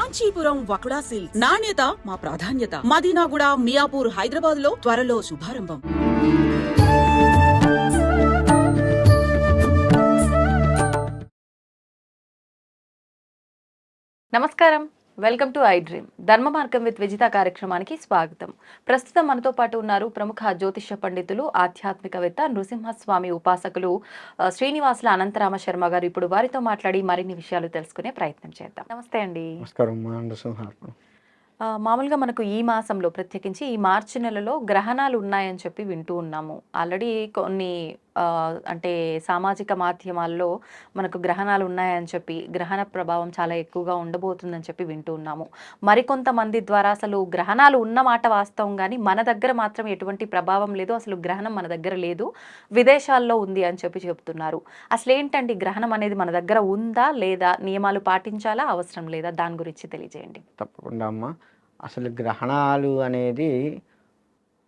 Kanchipuram వకుడా silks నాణ్యత మా ప్రాధాన్యత. మదీనాగూడ, మియాపూర్, హైదరాబాద్ లో త్వరలో శుభారంభం. నమస్కారం, వెల్కమ్ టు ఐ డ్రీమ్. ధర్మ మార్గం విత్ విజిత కార్యక్రమానికి స్వాగతం. ప్రస్తుతం మనతో పాటు ఉన్నారు ప్రముఖ జ్యోతిష్య పండితులు, ఆధ్యాత్మికవేత్త, నృసింహస్వామి ఉపాసకులు శ్రీనివాసుల అనంతరామ శర్మ గారు. ఇప్పుడు వారితో మాట్లాడి మరిన్ని విషయాలు తెలుసుకునే ప్రయత్నం చేద్దాం. నమస్తే అండి. మామూలుగా మనకు ఈ మాసంలో ప్రత్యేకించి ఈ మార్చి నెలలో గ్రహణాలు ఉన్నాయని చెప్పి వింటూ ఉన్నాము. ఆల్రెడీ కొన్ని అంటే సామాజిక మాధ్యమాల్లో మనకు గ్రహణాలు ఉన్నాయని చెప్పి, గ్రహణ ప్రభావం చాలా ఎక్కువగా ఉండబోతుందని చెప్పి వింటూ ఉన్నాము. మరికొంతమంది ద్వారా అసలు గ్రహణాలు ఉన్న మాట వాస్తవం, కానీ మన దగ్గర మాత్రం ఎటువంటి ప్రభావం లేదు, అసలు గ్రహణం మన దగ్గర లేదు, విదేశాల్లో ఉంది అని చెప్పి చెప్తున్నారు. అసలు ఏంటండి గ్రహణం అనేది మన దగ్గర ఉందా లేదా, నియమాలు పాటించాలా, అవసరం లేదా, దాని గురించి తెలియజేయండి. తప్పకుండా అమ్మ. అసలు గ్రహణాలు అనేది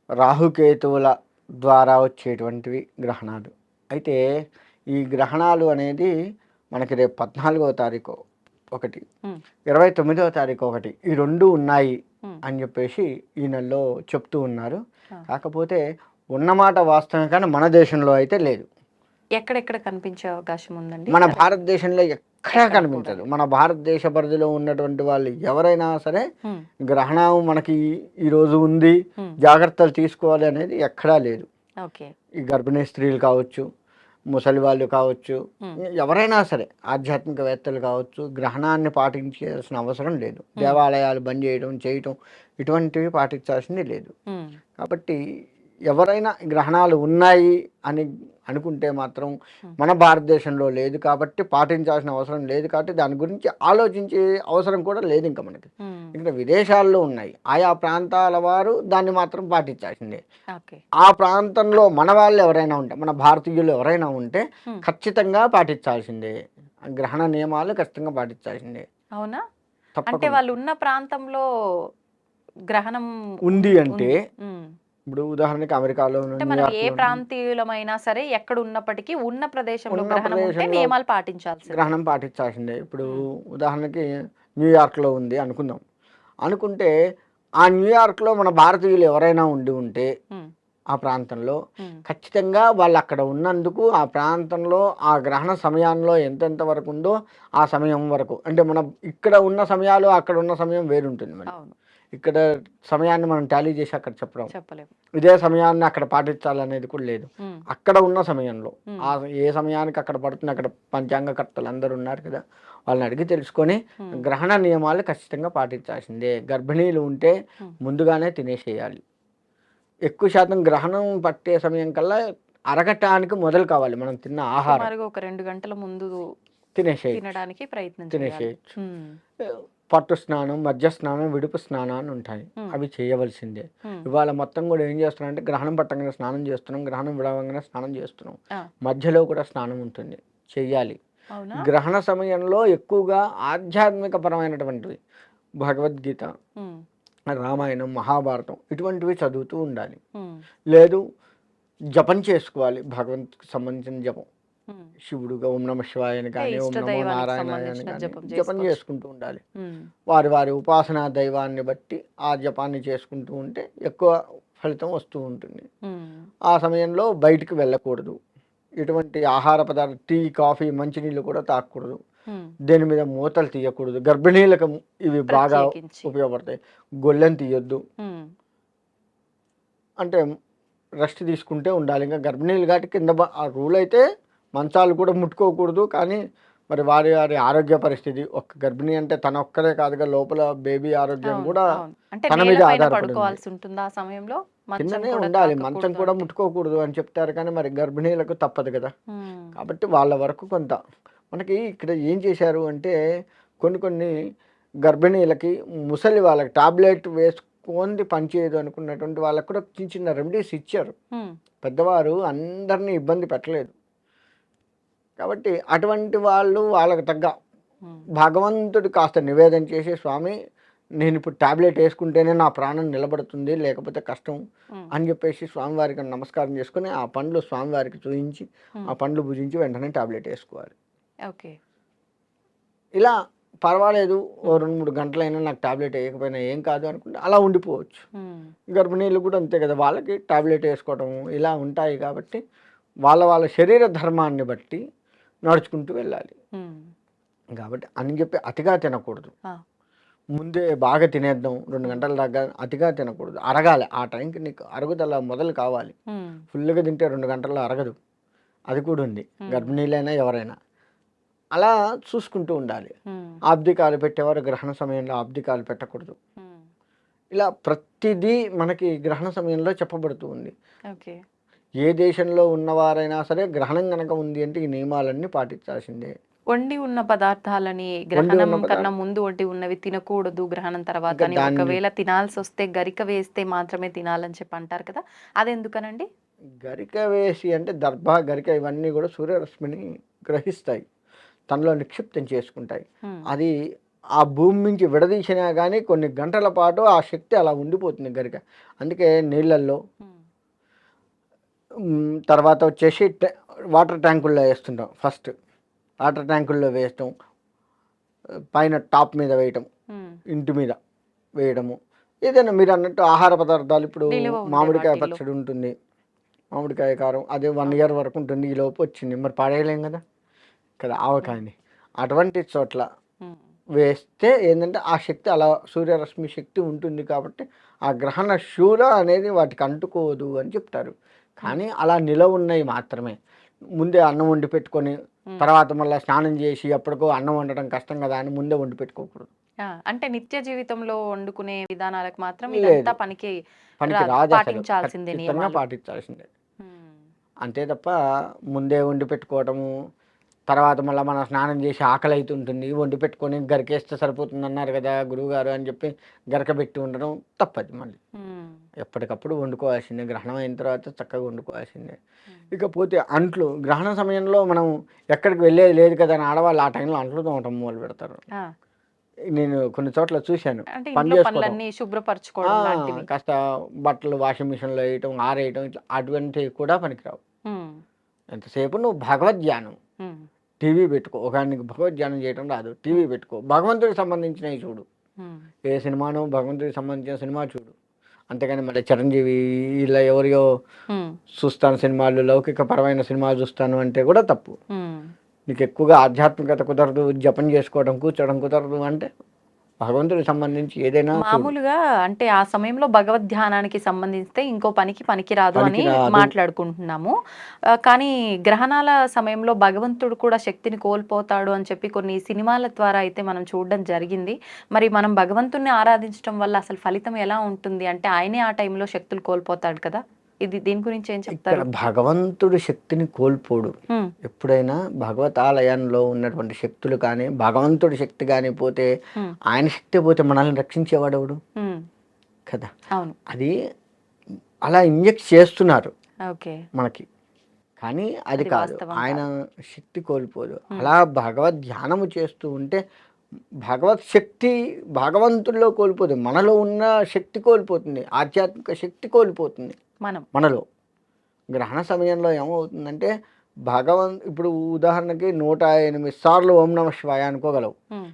రాహుకేతువుల ద్వారా వచ్చేటువంటివి గ్రహణాలు. అయితే ఈ గ్రహణాలు అనేది మనకి రేపు 14వ తారీఖు ఒకటి, 29వ తారీఖు ఒకటి, ఈ రెండు ఉన్నాయి అని చెప్పేసి ఈ నెలలో చెప్తూ ఉన్నారు. కాకపోతే ఉన్నమాట వాస్తవం, కానీ మన దేశంలో అయితే లేదు. ఎక్కడెక్కడ కనిపించే అవకాశం ఉందండి? మన భారతదేశంలో ఎక్కడా కనిపించదు. మన భారతదేశ పరిధిలో ఉన్నటువంటి వాళ్ళు ఎవరైనా సరే గ్రహణం మనకి ఈరోజు ఉంది, జాగ్రత్తలు తీసుకోవాలి అనేది ఎక్కడా లేదు. ఈ గర్భిణీ స్త్రీలు కావచ్చు, ముసలి వాళ్ళు కావచ్చు, ఎవరైనా సరే ఆధ్యాత్మికవేత్తలు కావచ్చు, గ్రహణాన్ని పాటించాల్సిన అవసరం లేదు. దేవాలయాలు బంద్ చేయటం ఇటువంటివి పాటించాల్సింది లేదు. కాబట్టి ఎవరైనా గ్రహణాలు ఉన్నాయి అని అనుకుంటే మాత్రం మన భారతదేశంలో లేదు, కాబట్టి పాటించాల్సిన అవసరం లేదు. కాబట్టి దాని గురించి ఆలోచించే అవసరం కూడా లేదు ఇంకా మనకి. ఇక్కడ విదేశాల్లో ఉన్నాయి, ఆయా ప్రాంతాల వారు దాన్ని మాత్రం పాటించాల్సిందే. ఆ ప్రాంతంలో మన వాళ్ళు ఎవరైనా ఉంటే, మన భారతీయులు ఎవరైనా ఉంటే ఖచ్చితంగా పాటించాల్సిందే. గ్రహణ నియమాలు ఖచ్చితంగా పాటించాల్సిందే. అవునా? అంటే వాళ్ళు ఉన్న ప్రాంతంలో గ్రహణం ఉంది అంటే, ఇప్పుడు ఉదాహరణకి అమెరికాలో ఏ ప్రాంతీయులమైనా సరే ఎక్కడ ఉన్నప్పటికీ ఉన్న ప్రదేశంలో నియమాలు పాటించాల్సిందే, గ్రహణం పాటించాల్సిందే. ఇప్పుడు ఉదాహరణకి న్యూయార్క్లో ఉంది అనుకుంటే ఆ న్యూయార్క్లో మన భారతీయులు ఎవరైనా ఉంటే ఆ ప్రాంతంలో ఖచ్చితంగా వాళ్ళు అక్కడ ఉన్నందుకు ఆ ప్రాంతంలో ఆ గ్రహణ సమయంలో ఎంతెంత వరకు ఉందో ఆ సమయం వరకు, అంటే మనం ఇక్కడ ఉన్న సమయాలు అక్కడ ఉన్న సమయం వేరుంటుంది. మనం ఇక్కడ సమయాన్ని మనం టాలీ చేసి అక్కడ చెప్పలేము. ఇదే సమయాన్ని అక్కడ పాటించాలనేది కూడా లేదు. అక్కడ ఉన్న సమయంలో ఆ ఏ సమయానికి అక్కడ పడుతుంది, అక్కడ పంచాంగకర్తలు అందరూ ఉన్నారు కదా, వాళ్ళని అడిగి తెలుసుకొని గ్రహణ నియమాలు ఖచ్చితంగా పాటించాల్సిందే. గర్భిణీలు ఉంటే ముందుగానే తినేసేయాలి. ఎక్కువ శాతం గ్రహణం పట్టే సమయం కల్లా అరగటానికి మొదలు కావాలి మనం తిన్న ఆహారం. ఒక 2 గంటల ముందు తినేసేయచ్చు. పట్టు స్నానం, మధ్య స్నానం, విడుపు స్నానాన్ని ఉంటాయి, అవి చేయవలసిందే. ఇవాళ మొత్తం కూడా ఏం చేస్తున్నాం అంటే, గ్రహణం పట్టంగానే స్నానం చేస్తున్నాం, గ్రహణం విడవంగానే స్నానం చేస్తున్నాం, మధ్యలో కూడా స్నానం ఉంటుంది, చెయ్యాలి. గ్రహణ సమయంలో ఎక్కువగా ఆధ్యాత్మిక పరమైనటువంటివి, భగవద్గీత, రామాయణం, మహాభారతం ఇటువంటివి చదువుతూ ఉండాలి. లేదు జపం చేసుకోవాలి, భగవంతుడికి సంబంధించిన జపం, శివుడుగా ఓం నమ శివాయని కానీ, ఓం నమో నారాయణాయని కానీ జపం చేసుకుంటూ ఉండాలి. వారి ఉపాసనా దైవాన్ని బట్టి ఆ జపాన్ని చేసుకుంటూ ఉంటే ఎక్కువ ఫలితం వస్తూ ఉంటుంది. ఆ సమయంలో బయటికి వెళ్ళకూడదు, ఎటువంటి ఆహార పదార్థాలు, టీ, కాఫీ, మంచినీళ్ళు కూడా తాగకూడదు, దేని మీద మూతలు తీయకూడదు. గర్భిణీలకు ఇవి బాగా ఉపయోగపడతాయి. గొల్లెం తీయొద్దు, అంటే రెస్ట్ తీసుకుంటే ఉండాలి. ఇంకా గర్భిణీలు కాబట్టి కింద ఆ రూల్ అయితే మంచాలు కూడా ముట్టుకోకూడదు. కానీ మరి వారి ఆరోగ్య పరిస్థితి, ఒక్క గర్భిణీ అంటే తన ఒక్కరే కాదుగా, లోపల బేబీ ఆరోగ్యం కూడా తన మీద ఆధారపడి కిందనే ఉండాలి. మంచం కూడా ముట్టుకోకూడదు అని చెప్తారు, కానీ మరి గర్భిణీలకు తప్పదు కదా. కాబట్టి వాళ్ళ వరకు కొంత మనకి ఇక్కడ ఏం చేశారు అంటే, కొన్ని గర్భిణీలకి, ముసలి వాళ్ళకి టాబ్లెట్ వేసుకొని పనిచేయదు అనుకున్నటువంటి వాళ్ళకు కూడా చిన్న రెమెడీస్ ఇచ్చారు. పెద్దవారు అందరినీ ఇబ్బంది పెట్టలేదు. కాబట్టి అటువంటి వాళ్ళు వాళ్ళకి తగ్గ భగవంతుడి కాస్త నివేదన చేసి, స్వామి నేను ఇప్పుడు టాబ్లెట్ వేసుకుంటేనే నా ప్రాణం నిలబడుతుంది, లేకపోతే కష్టం అని చెప్పేసి స్వామివారికి నమస్కారం చేసుకుని ఆ పండ్లు స్వామివారికి చూయించి ఆ పండ్లు భుజించి వెంటనే టాబ్లెట్ వేసుకోవాలి. ఇలా పర్వాలేదు ఓ 2-3 గంటలైనా నాకు టాబ్లెట్ వేయకపోయినా ఏం కాదు అనుకుంటే అలా ఉండిపోవచ్చు. ఉమ్, గర్భిణీలు కూడా అంతే కదా, వాళ్ళకి టాబ్లెట్ వేసుకోవడం ఇలా ఉంటాయి కాబట్టి వాళ్ళ వాళ్ళ శరీర ధర్మాన్ని బట్టి నడుచుకుంటూ వెళ్ళాలి. ఉమ్, కాబట్టి అని చెప్పి అతిగా తినకూడదు. ఆ, ముందే బాగా తినేద్దాం 2 గంటల దాకా అతిగా తినకూడదు. అరగాలి, ఆ టైంకి నీకు అరుగుదల మొదలు కావాలి. ఉమ్, ఫుల్గా తింటే 2 గంటల్లో అరగదు, అది కూడా ఉంది. ఉమ్, గర్భిణీలైనా ఎవరైనా అలా చూసుకుంటూ ఉండాలి. ఉమ్, ఆబ్దికాలు పెట్టేవారు గ్రహణ సమయంలో ఆబ్దికాలు పెట్టకూడదు. ఉమ్, ఇలా ప్రతిదీ మనకి గ్రహణ సమయంలో చెప్పబడుతూ ఉంది. ఓకే. ఏ దేశంలో ఉన్నవారైనా సరే గ్రహణం కనుక ఉంది అంటే ఈ నియమాలన్నీ పాటించాల్సిందే. వండి ఉన్న పదార్థాలని వండి గ్రహణం ఉన్న కన్నా ముందు వండి ఉన్నవి తినకూడదు గ్రహణం తర్వాత ఇంకా అని, దాన్ని ఒకవేళ తినాల్సి వస్తే గరిక వేస్తే మాత్రమే తినాలని చెప్పి అంటారు కదా, అది ఎందుకనండి? గరిక వేసి అంటే దర్భ గరిక ఇవన్నీ కూడా సూర్యరశ్మిని గ్రహిస్తాయి, తనలో నిక్షిప్తం చేసుకుంటాయి. ఉమ్, అది ఆ భూమి నుంచి విడదీసినా కానీ కొన్ని గంటల పాటు ఆ శక్తి అలా ఉండిపోతుంది గరిక. అందుకే నీళ్ళల్లో ఉమ్, తర్వాత వచ్చేసి వాటర్ ట్యాంకుల్లో వేస్తుంటాం. ఫస్ట్ వాటర్ ట్యాంకుల్లో వేయటం, పైన టాప్ మీద వేయటం, ఉమ్, ఇంటి మీద వేయడము. ఏదైనా మీరు అన్నట్టు ఆహార పదార్థాలు ఇప్పుడు నిలువ ఉండే మామిడికాయ వాటిల్లో. పచ్చడి ఉంటుంది, మామిడికాయ కారం, అదే 1 ఇయర్ వరకు ఉంటుంది, ఈ లోపు వచ్చింది మరి పడేయలేం కదా కదా ఆవకాయని. అటువంటి చోట్ల ఉమ్, వేస్తే ఏంటంటే ఆ శక్తి అలా సూర్యరశ్మి శక్తి ఉంటుంది కాబట్టి ఆ గ్రహణ శూల అనేది వాటికి అంటుకోదు అని చెప్తారు. కానీ అలా నిలవ ఉన్నాయి మాత్రమే. ముందే అన్నం వండి పెట్టుకొని తర్వాత మళ్ళీ స్నానం చేసి ఎప్పటికో అన్నం వండడం కష్టం కదా అని ముందే వండి పెట్టుకోకూడదు. అంటే నిత్య జీవితంలో వండుకునే విధానాలకు మాత్రం లేదు, ఇదంతా పనికి పనికి రాదు, రాదు, అసలు పాటించాల్సిందే ఖచ్చితంగా నియమాలు. పాటించాల్సిందే. ఉమ్, అంతే తప్ప ముందే వండి పెట్టుకోవటము, తర్వాత మళ్ళీ మనం స్నానం చేసి ఆకలి అవుతుంటుంది వండి పెట్టుకొని గరికేస్తే సరిపోతుంది అన్నారు కదా గురువుగారు అని చెప్పి గరక పెట్టి ఉండడం తప్పది. మళ్ళీ ఉమ్, ఎప్పటికప్పుడు వండుకోవాల్సిందే, గ్రహణం అయిన తర్వాత చక్కగా వండుకోవాల్సిందే. ఇకపోతే అంట్లు గ్రహణ సమయంలో మనం ఎక్కడికి వెళ్ళేది లేదు కదా అని ఆడవాళ్ళు ఆ టైంలో అంట్లు తోమటం మొదలు పెడతారు. ఆ, నేను కొన్ని చోట్ల చూశాను. అంటే పని ఇంట్లో చేసుకోవడం, పనులన్నీ శుభ్రపరచుకోవడం లాంటివి. కాస్త బట్టలు వాషింగ్ మిషన్లో వేయటం, ఆరేయటం, ఇట్లా అటువంటివి కూడా పనికిరావు. ఉమ్, ఎంతసేపు నువ్వు భగవద్ ధ్యానం, ఉమ్, టీవీ పెట్టుకో. ఒక నీకు భగవద్ ధ్యానం చేయటం రాదు, టీవీ పెట్టుకో, భగవంతుడికి సంబంధించినవి చూడు. ఉమ్, ఏ సినిమానో భగవంతుడికి సంబంధించిన సినిమా చూడు. అంతేగాని మళ్ళీ చిరంజీవి ఇలా ఎవరియో ఉమ్, చూస్తాను సినిమాలు, లౌకికపరమైన సినిమాలు చూస్తాను అంటే కూడా తప్పు. ఉమ్. నీకు ఎక్కువగా ఆధ్యాత్మికత కుదరదు, జపం చేసుకోవడం కూర్చోవడం కుదరదు అంటే భగవంతుడికి సంబంధించి ఏదైనా చూడు. మామూలుగా అంటే ఆ సమయంలో భగవద్ ధ్యానానికి సంబంధిస్తే ఇంకో పనికి రాదు అని పనికిరాదు. మాట్లాడుకుంటున్నాము. కానీ గ్రహణాల సమయంలో భగవంతుడు కూడా శక్తిని కోల్పోతాడు అని చెప్పి కొన్ని సినిమాల ద్వారా అయితే మనం చూడడం జరిగింది. మరి మనం భగవంతుణ్ణి ఆరాధించడం వల్ల అసలు ఫలితం ఎలా ఉంటుంది? అంటే ఆయనే ఆ టైంలో శక్తులు కోల్పోతాడు కదా, దీని గురించి ఏం ఇక్కడ చెప్తారు? భగవంతుడి శక్తిని కోల్పోడు. ఉమ్, ఎప్పుడైనా భగవతాలయంలో ఉన్నటువంటి శక్తులు కానీ భగవంతుడి శక్తి కానీ పోతే, ఉమ్, ఆయన శక్తి పోతే మనల్ని రక్షించేవాడెవడు ఉమ్, కదా. అవును. అది అలా ఇంజెక్ట్ చేస్తున్నారు ఓకే. మనకి, కానీ అది అది కాదు, వాస్తవం ఆయన శక్తి కోల్పోదు. అలా భగవద్ ధ్యానము చేస్తూ ఉంటే భగవత్ శక్తి భగవంతుల్లో కోల్పోదు, మనలో ఉన్న శక్తి కోల్పోతుంది, ఆధ్యాత్మిక శక్తి కోల్పోతుంది మనం మనలో. గ్రహణ సమయంలో ఏమవుతుందంటే ఇప్పుడు ఉదాహరణకి 108 సార్లు ఓం నమ శివాయ అనుకోగలవు. ఉమ్,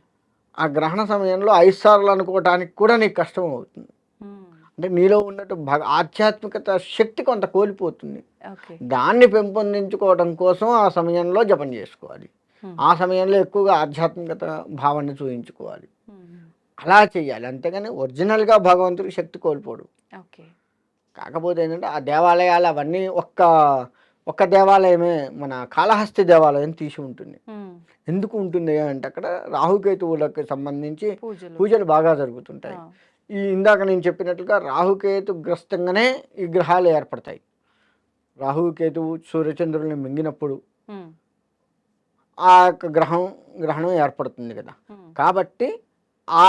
ఆ గ్రహణ సమయంలో 5 సార్లు అనుకోవటానికి కూడా నీకు కష్టం అవుతుంది. ఉమ్, అంటే నీలో ఉన్నట్టు ఆధ్యాత్మికత శక్తి కొంత కోల్పోతుంది. ఓకే. దాన్ని పెంపొందించుకోవడం కోసం ఆ సమయంలో జపం చేసుకోవాలి. ఉమ్, ఆ సమయంలో ఎక్కువగా ఆధ్యాత్మికత భావాన్ని చూయించుకోవాలి. ఉమ్, అలా చేయాలి, అంతేగాని ఒరిజినల్గా భగవంతుడికి శక్తి కోల్పోడు. ఓకే. కాకపోతే ఏంటంటే ఆ దేవాలయాలు అవన్నీ ఒక్క దేవాలయమే, మన కాళహస్తి దేవాలయం తీసి ఉంటుంది. ఉమ్, ఎందుకు ఉంటుంది అంటే అక్కడ రాహుకేతువులకు సంబంధించి పూజలు. పూజలు బాగా జరుగుతుంటాయి. ఆ, ఇందాక నేను చెప్పినట్లుగా రాహుకేతు గ్రస్తంగానే ఈ గ్రహాలు ఏర్పడతాయి. రాహుకేతువు సూర్యచంద్రుల్ని మింగినప్పుడు ఉమ్, ఆ యొక్క గ్రహణం ఏర్పడుతుంది కదా. ఉమ్, కాబట్టి ఆ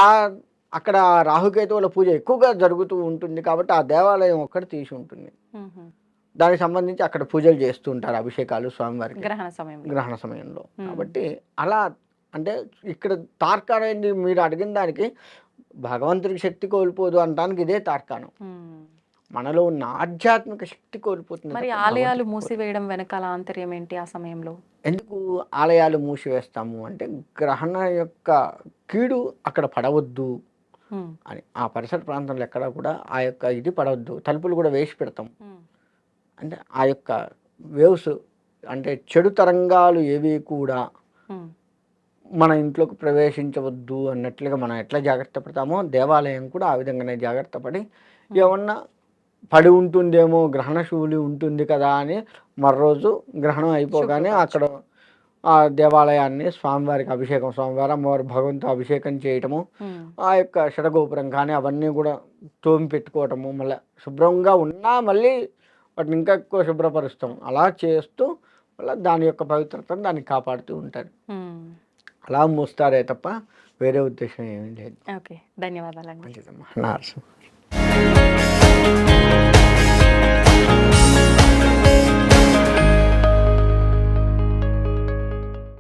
అక్కడ రాహుకేతువుల పూజ ఎక్కువగా జరుగుతూ ఉంటుంది కాబట్టి ఆ దేవాలయం ఒక్కటి తీసి ఉంటుంది. ఉమ్, దానికి సంబంధించి అక్కడ పూజలు చేస్తూ ఉంటారు, అభిషేకాలు స్వామివారికి గ్రహణ సమయంలో. గ్రహణ సమయంలో. కాబట్టి అలా అంటే ఇక్కడ తార్కాణం మీరు అడిగిన దానికి భగవంతుడికి శక్తి కోల్పోదు అనడానికి ఇదే తార్కాణం. ఉమ్. మనలో ఉన్న ఆధ్యాత్మిక శక్తి కోల్పోతుంది మరి తప్ప ఆలయాలు భగవంతుడికి కోల్పోదు. మూసివేయడం వెనకాల ఆంతర్యం ఏంటి ఆ సమయంలో? ఎందుకు ఆలయాలు మూసివేస్తాము అంటే గ్రహణ యొక్క కీడు అక్కడ పడవద్దు ఉమ్, అని ఆ పరిసర ప్రాంతంలో ఎక్కడా కూడా ఆ యొక్క ఇది పడవద్దు, తలుపులు కూడా వేసి పెడతాం. ఉమ్, అంటే ఆ యొక్క వేవ్స్ అంటే చెడు తరంగాలు ఏవి కూడా ఉమ్, మన ఇంట్లోకి ప్రవేశించవద్దు అన్నట్లుగా మనం ఎట్లా జాగ్రత్త పడతామో దేవాలయం కూడా ఆ విధంగానే జాగ్రత్త పడి ఏమన్నా పడి ఉంటుందేమో గ్రహణ శూలి ఉంటుంది కదా అని మరోజు గ్రహణం అయిపోగానే అక్కడ ఆ దేవాలయాన్ని స్వామివారికి అభిషేకం, స్వామివారి అమ్మవారి భగవంతు అభిషేకం చేయటము, ఉమ్, ఆ యొక్క షడగోపురం కానీ అవన్నీ కూడా తోమి పెట్టుకోవటము, మళ్ళీ శుభ్రంగా ఉన్నా మళ్ళీ వాటిని ఇంకా ఎక్కువ శుభ్రపరుస్తాం. అలా చేస్తూ మళ్ళీ దాని యొక్క పవిత్రతను దాన్ని కాపాడుతూ ఉంటారు. ఉమ్. అలా మోస్తారే తప్ప వేరే ఉద్దేశం ఏమీ లేదు. ఓకే, ధన్యవాదాలండి. మంచిదమ్మా. నరసింహ.